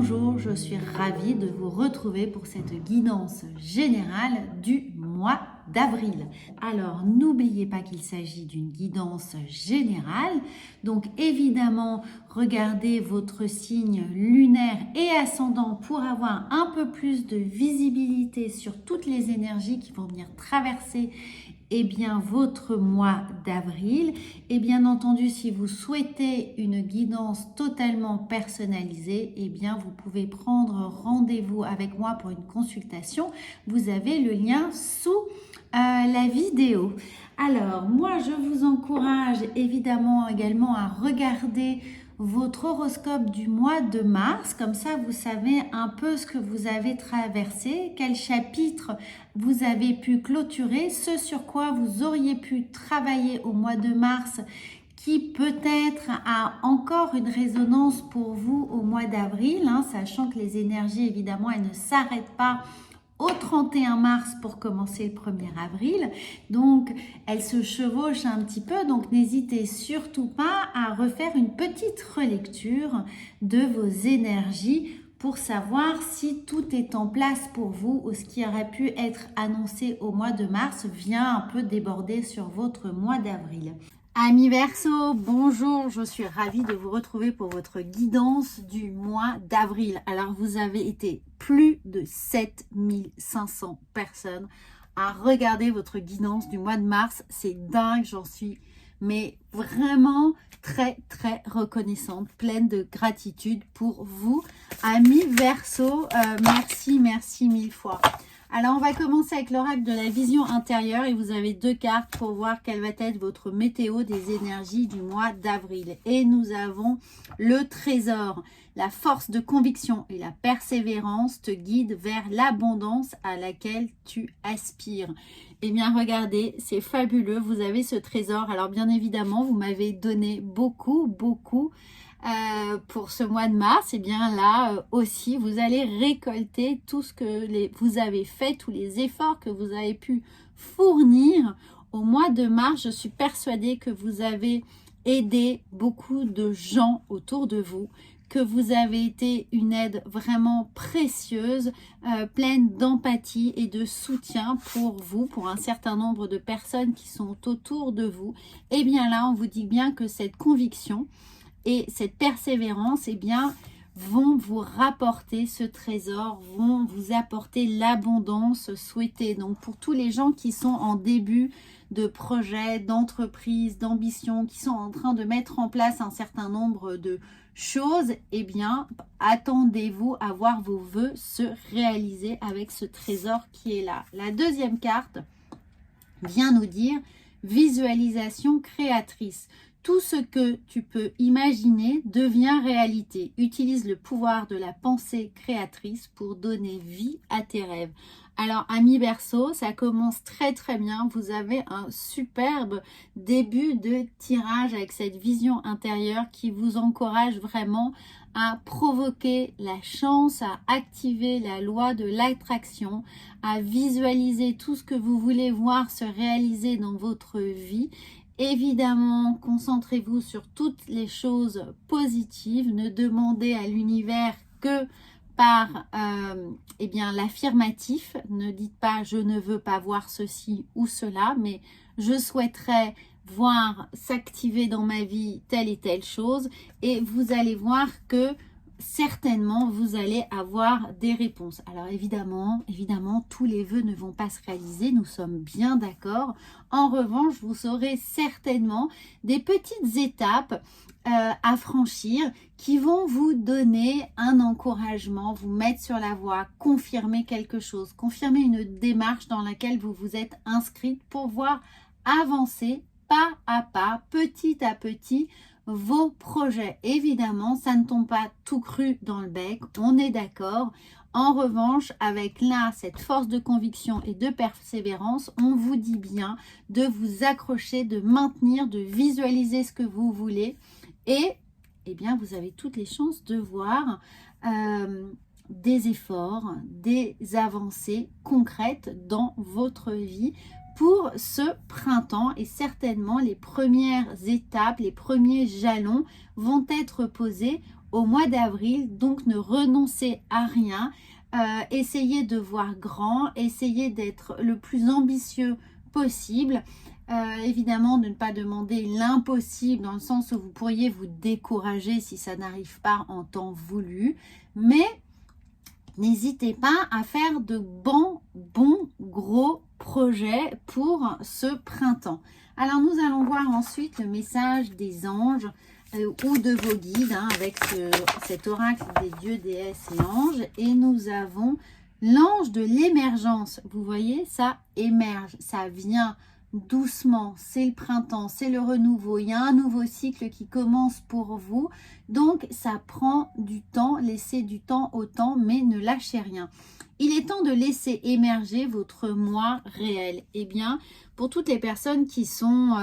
bonjour, je suis ravie de vous retrouver pour cette guidance générale du mois d'avril. Alors, n'oubliez pas qu'il s'agit d'une guidance générale. Donc, évidemment, regardez votre signe lunaire et ascendant pour avoir un peu plus de visibilité sur toutes les énergies qui vont venir traverser votre mois d'avril. Et bien entendu, si vous souhaitez une guidance totalement personnalisée, vous pouvez prendre rendez-vous avec moi pour une consultation. Vous avez le lien sous la vidéo. Alors, moi, je vous encourage évidemment également à regarder votre horoscope du mois de mars, comme ça vous savez un peu ce que vous avez traversé, quel chapitre vous avez pu clôturer, ce sur quoi vous auriez pu travailler au mois de mars qui peut-être a encore une résonance pour vous au mois d'avril, sachant que les énergies évidemment elles ne s'arrêtent pas au 31 mars pour commencer le 1er avril. Donc, elle se chevauche un petit peu. Donc, n'hésitez surtout pas à refaire une petite relecture de vos énergies pour savoir si tout est en place pour vous ou ce qui aurait pu être annoncé au mois de mars vient un peu déborder sur votre mois d'avril. Amis Verseau, bonjour, je suis ravie de vous retrouver pour votre guidance du mois d'avril. Alors, vous avez été plus de 7500 personnes à regarder votre guidance du mois de mars. C'est dingue, j'en suis mais vraiment très reconnaissante, pleine de gratitude pour vous. Amis Verseau, merci mille fois. Alors, on va commencer avec l'oracle de la vision intérieure et vous avez 2 cartes pour voir quelle va être votre météo des énergies du mois d'avril. Et nous avons le trésor. La force de conviction et la persévérance te guident vers l'abondance à laquelle tu aspires. Eh bien, regardez, c'est fabuleux. Vous avez ce trésor. Alors, bien évidemment, vous m'avez donné beaucoup pour ce mois de mars. Et bien là aussi, vous allez récolter tout ce que vous avez fait, tous les efforts que vous avez pu fournir au mois de mars. Je suis persuadée que vous avez aidé beaucoup de gens autour de vous, que vous avez été une aide vraiment précieuse, pleine d'empathie et de soutien pour vous, pour un certain nombre de personnes qui sont autour de vous. Et bien là, on vous dit bien que cette conviction et cette persévérance, vont vous rapporter ce trésor, vont vous apporter l'abondance souhaitée. Donc, pour tous les gens qui sont en début de projet, d'entreprise, d'ambition, qui sont en train de mettre en place un certain nombre de choses, attendez-vous à voir vos vœux se réaliser avec ce trésor qui est là. La deuxième carte vient nous dire visualisation créatrice. Tout ce que tu peux imaginer devient réalité. Utilise le pouvoir de la pensée créatrice pour donner vie à tes rêves. Alors, amis Verseau, ça commence très bien. Vous avez un superbe début de tirage avec cette vision intérieure qui vous encourage vraiment à provoquer la chance, à activer la loi de l'attraction, à visualiser tout ce que vous voulez voir se réaliser dans votre vie. Évidemment, concentrez-vous sur toutes les choses positives. Ne demandez à l'univers que par l'affirmatif. Ne dites pas « je ne veux pas voir ceci ou cela », mais « je souhaiterais voir s'activer dans ma vie telle et telle chose ». Et vous allez voir que certainement vous allez avoir des réponses. Alors évidemment, tous les vœux ne vont pas se réaliser, nous sommes bien d'accord. En revanche, vous aurez certainement des petites étapes à franchir qui vont vous donner un encouragement, vous mettre sur la voie, confirmer quelque chose, confirmer une démarche dans laquelle vous vous êtes inscrite pour voir avancer pas à pas, petit à petit, vos projets. Évidemment, ça ne tombe pas tout cru dans le bec, on est d'accord. En revanche, avec là, cette force de conviction et de persévérance, on vous dit bien de vous accrocher, de maintenir, de visualiser ce que vous voulez. Et vous avez toutes les chances de voir des efforts, des avancées concrètes dans votre vie pour ce printemps. Et certainement les premières étapes, les premiers jalons vont être posés au mois d'avril. Donc ne renoncez à rien. Essayez de voir grand, essayez d'être le plus ambitieux possible. Évidemment, de ne pas demander l'impossible dans le sens où vous pourriez vous décourager si ça n'arrive pas en temps voulu. Mais n'hésitez pas à faire de bons gros projets pour ce printemps. Alors, nous allons voir ensuite le message des anges ou de vos guides avec cet oracle des dieux, déesses et anges. Et nous avons l'ange de l'émergence. Vous voyez, ça émerge, ça vient doucement, c'est le printemps, c'est le renouveau, il y a un nouveau cycle qui commence pour vous, donc ça prend du temps, laissez du temps au temps, mais ne lâchez rien. Il est temps de laisser émerger votre moi réel. Eh bien, pour toutes les personnes qui sont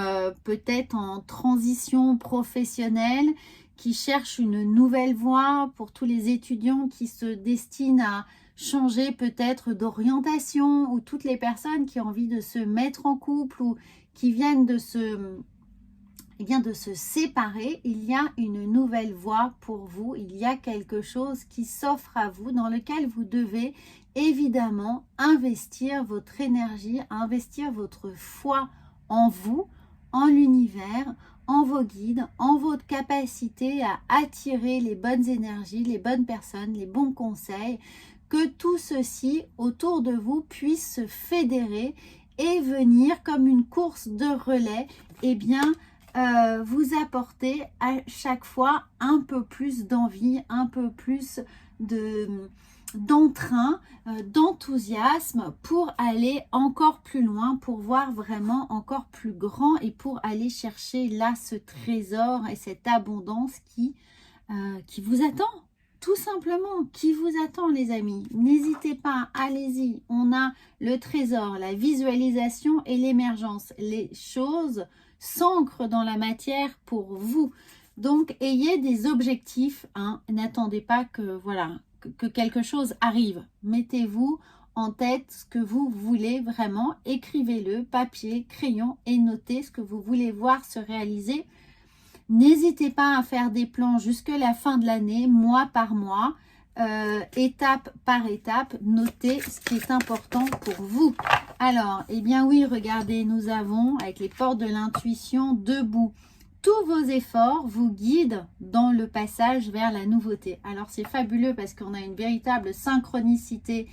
peut-être en transition professionnelle, qui cherchent une nouvelle voie, pour tous les étudiants qui se destinent à changer peut-être d'orientation, ou toutes les personnes qui ont envie de se mettre en couple ou qui viennent de se séparer, il y a une nouvelle voie pour vous, il y a quelque chose qui s'offre à vous dans lequel vous devez évidemment investir votre énergie, investir votre foi en vous, en l'univers, en vos guides, en votre capacité à attirer les bonnes énergies, les bonnes personnes, les bons conseils, que tout ceci autour de vous puisse se fédérer et venir comme une course de relais, eh bien, vous apporter à chaque fois un peu plus d'envie, un peu plus d'entrain, d'enthousiasme pour aller encore plus loin, pour voir vraiment encore plus grand et pour aller chercher là ce trésor et cette abondance qui vous attend. Tout simplement, qui vous attend les amis. N'hésitez pas, allez-y. On a le trésor, la visualisation et l'émergence. Les choses s'ancrent dans la matière pour vous. Donc, ayez des objectifs. N'attendez pas que, voilà, que quelque chose arrive. Mettez-vous en tête ce que vous voulez vraiment. Écrivez-le, papier, crayon et notez ce que vous voulez voir se réaliser. N'hésitez pas à faire des plans jusque la fin de l'année, mois par mois, étape par étape. Notez ce qui est important pour vous. Alors, eh bien oui, regardez, nous avons, avec les portes de l'intuition, debout. Tous vos efforts vous guident dans le passage vers la nouveauté. Alors, c'est fabuleux parce qu'on a une véritable synchronicité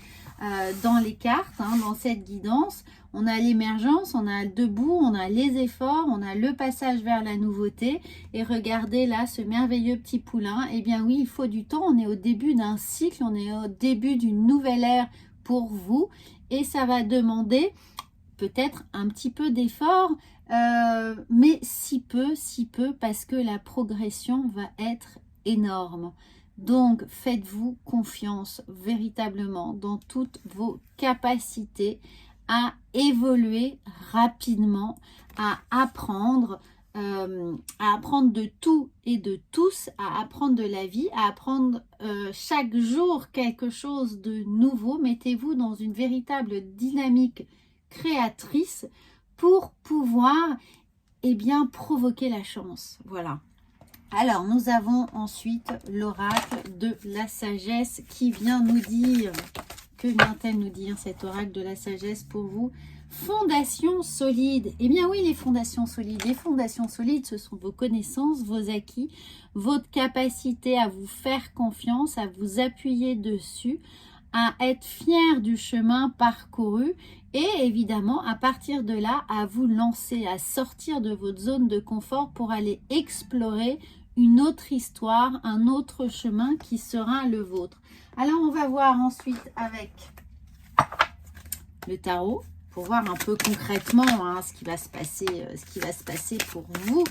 dans les cartes, dans cette guidance. On a l'émergence, on a le debout, on a les efforts, on a le passage vers la nouveauté. Et regardez là, ce merveilleux petit poulain. Eh bien oui, il faut du temps. On est au début d'un cycle, on est au début d'une nouvelle ère pour vous. Et ça va demander peut-être un petit peu d'effort, mais si peu, parce que la progression va être énorme. Donc, faites-vous confiance véritablement dans toutes vos capacités à évoluer rapidement, à apprendre de tout et de tous, à apprendre de la vie, à apprendre chaque jour quelque chose de nouveau. Mettez-vous dans une véritable dynamique créatrice pour pouvoir provoquer la chance. Voilà. Alors, nous avons ensuite l'oracle de la sagesse qui vient nous dire, que vient-elle nous dire cet oracle de la sagesse pour vous? Fondation solide. Eh bien oui, les fondations solides. Les fondations solides, ce sont vos connaissances, vos acquis, votre capacité à vous faire confiance, à vous appuyer dessus, à être fier du chemin parcouru et évidemment à partir de là à vous lancer, à sortir de votre zone de confort pour aller explorer une autre histoire, un autre chemin qui sera le vôtre. Alors on va voir ensuite avec le tarot pour voir un peu concrètement ce qui va se passer pour vous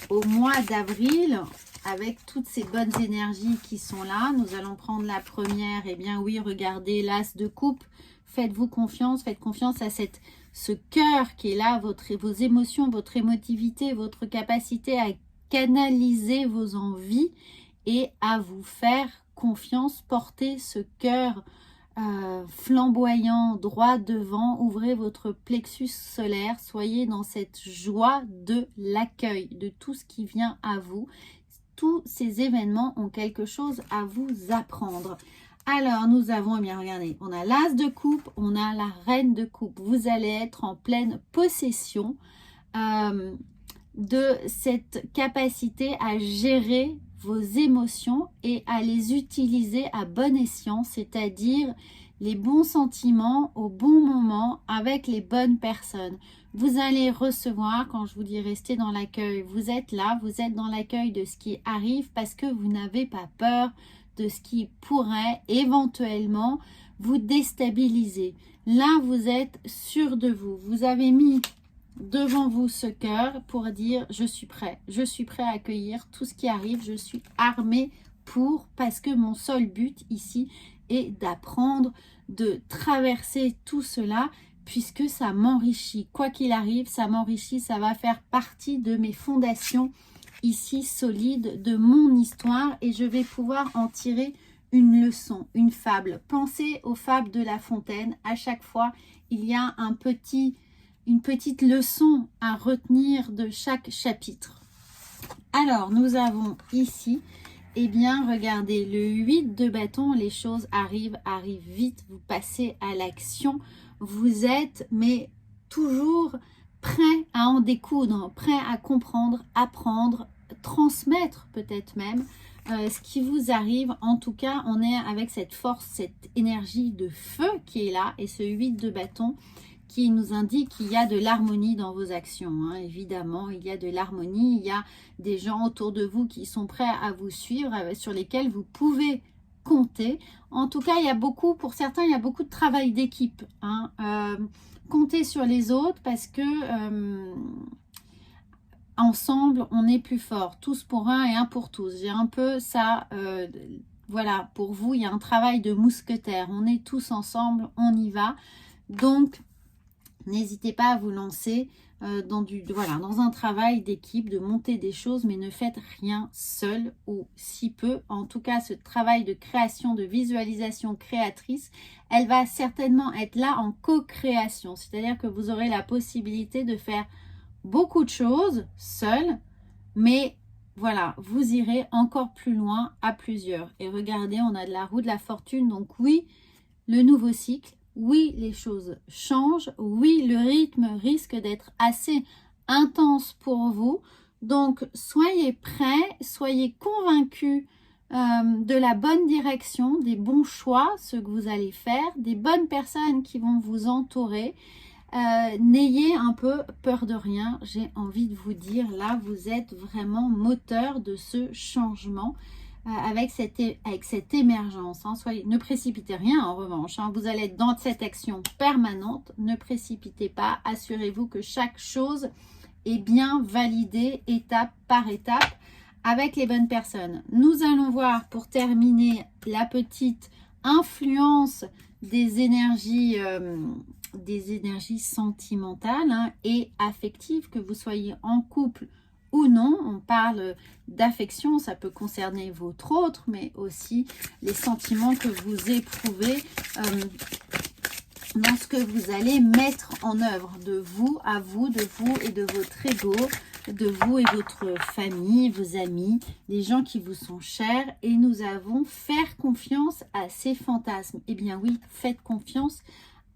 au mois d'avril. Avec toutes ces bonnes énergies qui sont là, nous allons prendre la première. Eh bien oui, regardez l'as de coupe. Faites-vous confiance, faites confiance à ce cœur qui est là, vos émotions, votre émotivité, votre capacité à canaliser vos envies et à vous faire confiance. Portez ce cœur flamboyant droit devant, ouvrez votre plexus solaire, soyez dans cette joie de l'accueil de tout ce qui vient à vous. tous ces événements ont quelque chose à vous apprendre. Alors, nous avons, eh bien, regardez, on a l'As de coupe, on a la Reine de coupe. Vous allez être en pleine possession de cette capacité à gérer vos émotions et à les utiliser à bon escient, c'est-à-dire les bons sentiments au bon moment avec les bonnes personnes. Vous allez recevoir, quand je vous dis rester dans l'accueil, vous êtes là, vous êtes dans l'accueil de ce qui arrive parce que vous n'avez pas peur de ce qui pourrait éventuellement vous déstabiliser. Là, vous êtes sûr de vous. Vous avez mis devant vous ce cœur pour dire je suis prêt à accueillir tout ce qui arrive, je suis armé pour, parce que mon seul but ici est d'apprendre, de traverser tout cela puisque ça m'enrichit, quoi qu'il arrive, ça m'enrichit, ça va faire partie de mes fondations ici solides, de mon histoire et je vais pouvoir en tirer une leçon, une fable. Pensez aux fables de La Fontaine, à chaque fois il y a une petite leçon à retenir de chaque chapitre. Alors, nous avons ici, eh bien, regardez, le 8 de bâton, les choses arrivent vite, vous passez à l'action, vous êtes, mais toujours prêt à en découdre, prêt à comprendre, apprendre, transmettre peut-être même ce qui vous arrive. En tout cas, on est avec cette force, cette énergie de feu qui est là, et ce 8 de bâton, qui nous indique qu'il y a de l'harmonie dans vos actions. Hein. Évidemment, il y a de l'harmonie, il y a des gens autour de vous qui sont prêts à vous suivre, sur lesquels vous pouvez compter. En tout cas, il y a beaucoup, pour certains, il y a beaucoup de travail d'équipe. Hein. Comptez sur les autres parce que ensemble, on est plus fort. Tous pour un et un pour tous. J'ai un peu ça... voilà, pour vous, il y a un travail de mousquetaire. On est tous ensemble, on y va. Donc, n'hésitez pas à vous lancer dans un travail d'équipe, de monter des choses, mais ne faites rien seul ou si peu. En tout cas, ce travail de création, de visualisation créatrice, elle va certainement être là en co-création. C'est-à-dire que vous aurez la possibilité de faire beaucoup de choses seul, mais voilà, vous irez encore plus loin à plusieurs. Et regardez, on a de la roue de la fortune, donc oui, le nouveau cycle. Oui, les choses changent. Oui, le rythme risque d'être assez intense pour vous. Donc, soyez prêts, soyez convaincus de la bonne direction, des bons choix, ce que vous allez faire, des bonnes personnes qui vont vous entourer. N'ayez un peu peur de rien. J'ai envie de vous dire, là, vous êtes vraiment moteur de ce changement. Avec cette émergence. Hein. Ne précipitez rien en revanche. Hein. Vous allez être dans cette action permanente. Ne précipitez pas. Assurez-vous que chaque chose est bien validée étape par étape avec les bonnes personnes. Nous allons voir pour terminer la petite influence des énergies sentimentales hein, et affectives, que vous soyez en couple ou non. On parle d'affection, ça peut concerner votre autre, mais aussi les sentiments que vous éprouvez dans ce que vous allez mettre en œuvre de vous à vous, de vous et de votre ego, de vous et votre famille, vos amis, les gens qui vous sont chers. Et nous avons faire confiance à ces fantasmes. Eh bien oui, faites confiance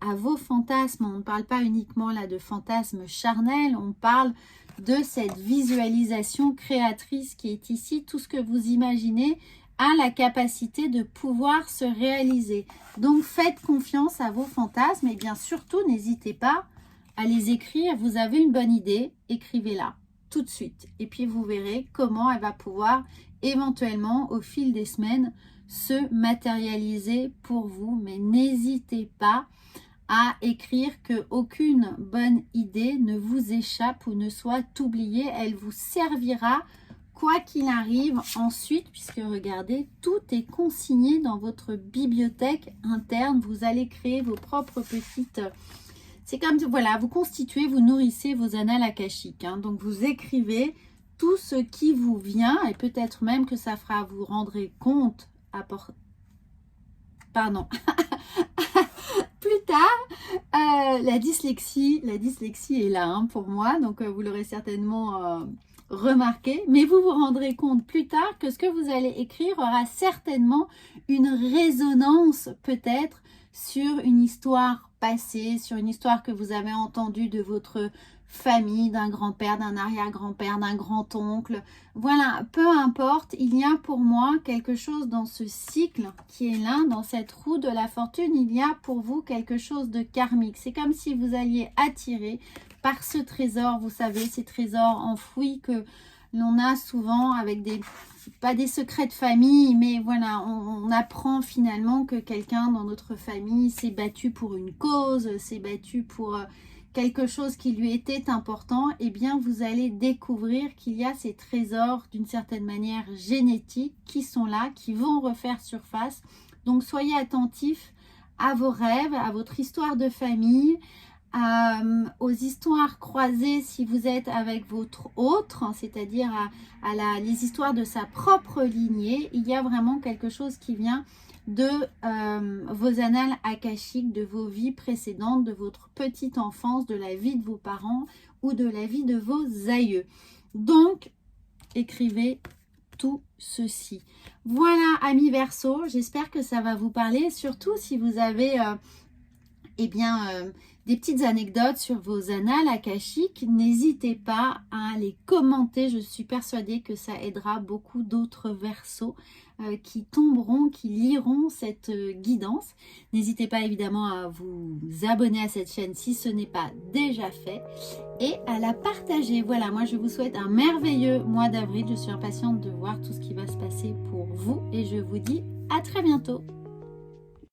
à vos fantasmes. On ne parle pas uniquement là de fantasmes charnels, on parle de cette visualisation créatrice qui est ici. Tout ce que vous imaginez a la capacité de pouvoir se réaliser. Donc faites confiance à vos fantasmes et bien surtout n'hésitez pas à les écrire. Vous avez une bonne idée, écrivez-la tout de suite et puis vous verrez comment elle va pouvoir éventuellement au fil des semaines se matérialiser pour vous. Mais n'hésitez pas à écrire que aucune bonne idée ne vous échappe ou ne soit oubliée. Elle vous servira quoi qu'il arrive ensuite, puisque regardez, tout est consigné dans votre bibliothèque interne. Vous allez créer vos propres petites... C'est comme, voilà, vous constituez, vous nourrissez vos annales akashiques. Hein. Donc, vous écrivez tout ce qui vous vient et peut-être même que ça fera, vous rendrez compte, pardon, plus tard, la dyslexie est là hein, pour moi, donc vous l'aurez certainement remarquer, mais vous vous rendrez compte plus tard que ce que vous allez écrire aura certainement une résonance peut-être sur une histoire passée, sur une histoire que vous avez entendue de votre famille, d'un grand-père, d'un arrière-grand-père, d'un grand-oncle. Voilà, peu importe, il y a pour moi quelque chose dans ce cycle qui est là, dans cette roue de la fortune, il y a pour vous quelque chose de karmique. C'est comme si vous alliez attirer par ce trésor, vous savez, ces trésors enfouis que l'on a souvent avec pas des secrets de famille, mais voilà, on apprend finalement que quelqu'un dans notre famille s'est battu pour une cause, s'est battu pour quelque chose qui lui était important. Eh bien, vous allez découvrir qu'il y a ces trésors d'une certaine manière génétiques qui sont là, qui vont refaire surface. Donc, soyez attentifs à vos rêves, à votre histoire de famille, aux histoires croisées si vous êtes avec votre autre, c'est-à-dire les histoires de sa propre lignée. Il y a vraiment quelque chose qui vient de vos annales akashiques, de vos vies précédentes, de votre petite enfance, de la vie de vos parents ou de la vie de vos aïeux. Donc, écrivez tout ceci. Voilà, amis Verseau, j'espère que ça va vous parler, surtout si vous avez des petites anecdotes sur vos annales akashiques, n'hésitez pas à les commenter. Je suis persuadée que ça aidera beaucoup d'autres Verseaux qui tomberont, qui liront cette guidance. N'hésitez pas évidemment à vous abonner à cette chaîne si ce n'est pas déjà fait et à la partager. Voilà, moi je vous souhaite un merveilleux mois d'avril. Je suis impatiente de voir tout ce qui va se passer pour vous et je vous dis à très bientôt.